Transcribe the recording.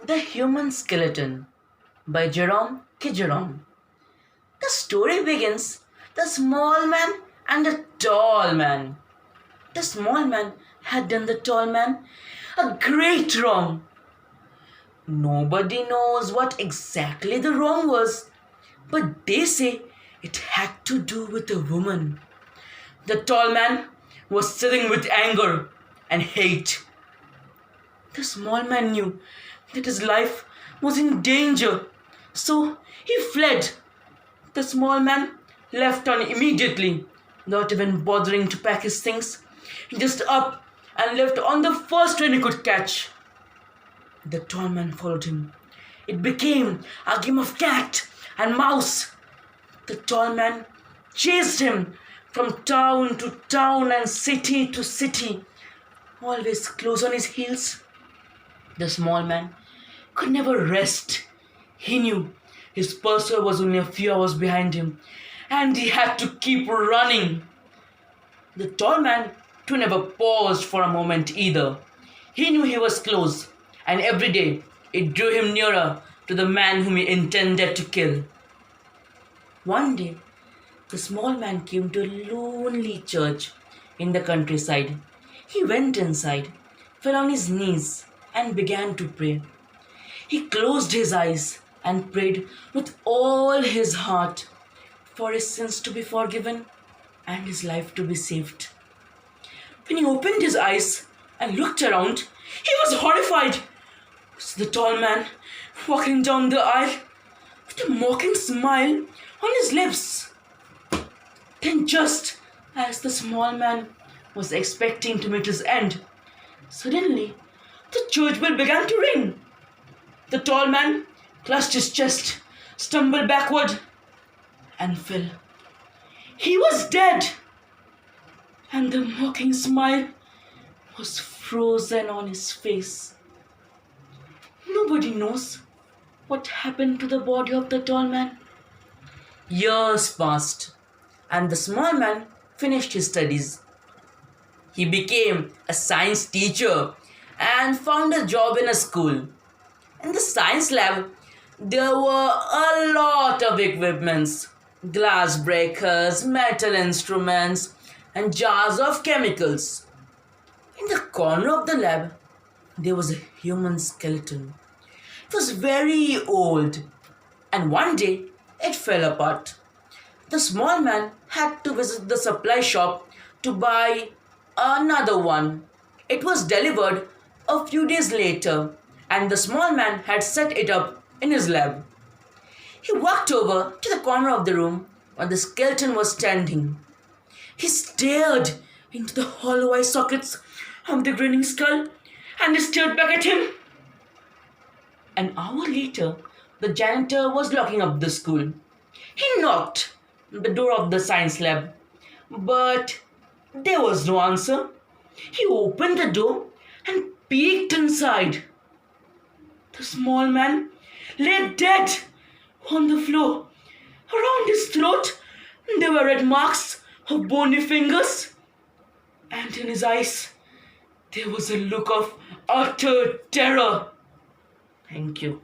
The Human Skeleton by Jerome. The story begins the small man and the tall man. The small man had done the tall man a great wrong. Nobody knows what exactly the wrong was, but they say it had to do with a woman. The tall man was seething with anger and hate. The small man knew that his life was in danger, so he fled. The small man left on immediately, not even bothering to pack his things. He just up and left on the first train he could catch. The tall man followed him. It became a game of cat and mouse. The tall man chased him from town to town and city to city, always close on his heels. The small man could never rest. He knew his pursuer was only a few hours behind him, and he had to keep running. The tall man too never paused for a moment either. He knew he was close, and every day it drew him nearer to the man whom he intended to kill. One day, the small man came to a lonely church in the countryside. He went inside, fell on his knees, and began to pray. He closed his eyes and prayed with all his heart for his sins to be forgiven and his life to be saved. When he opened his eyes and looked around, he was horrified. It was the tall man walking down the aisle with a mocking smile on his lips. Then, just as the small man was expecting to meet his end, suddenly the church bell began to ring. The tall man clutched his chest, stumbled backward, and fell. He was dead, and the mocking smile was frozen on his face. Nobody knows what happened to the body of the tall man. Years passed, and the small man finished his studies. He became a science teacher and found a job in a school. In the science lab, there were a lot of equipments, glass breakers, metal instruments, and jars of chemicals. In the corner of the lab, there was a human skeleton. It was very old, and one day it fell apart. The small man had to visit the supply shop to buy another one. It was delivered a few days later, and the small man had set it up in his lab. He walked over to the corner of the room where the skeleton was standing. He stared into the hollow eye sockets of the grinning skull, and it stared back at him. An hour later, the janitor was locking up the school. He knocked on the door of the science lab, but there was no answer. He opened the door and peeked inside. The small man lay dead on the floor. Around his throat, there were red marks of bony fingers, and in his eyes, there was a look of utter terror. Thank you.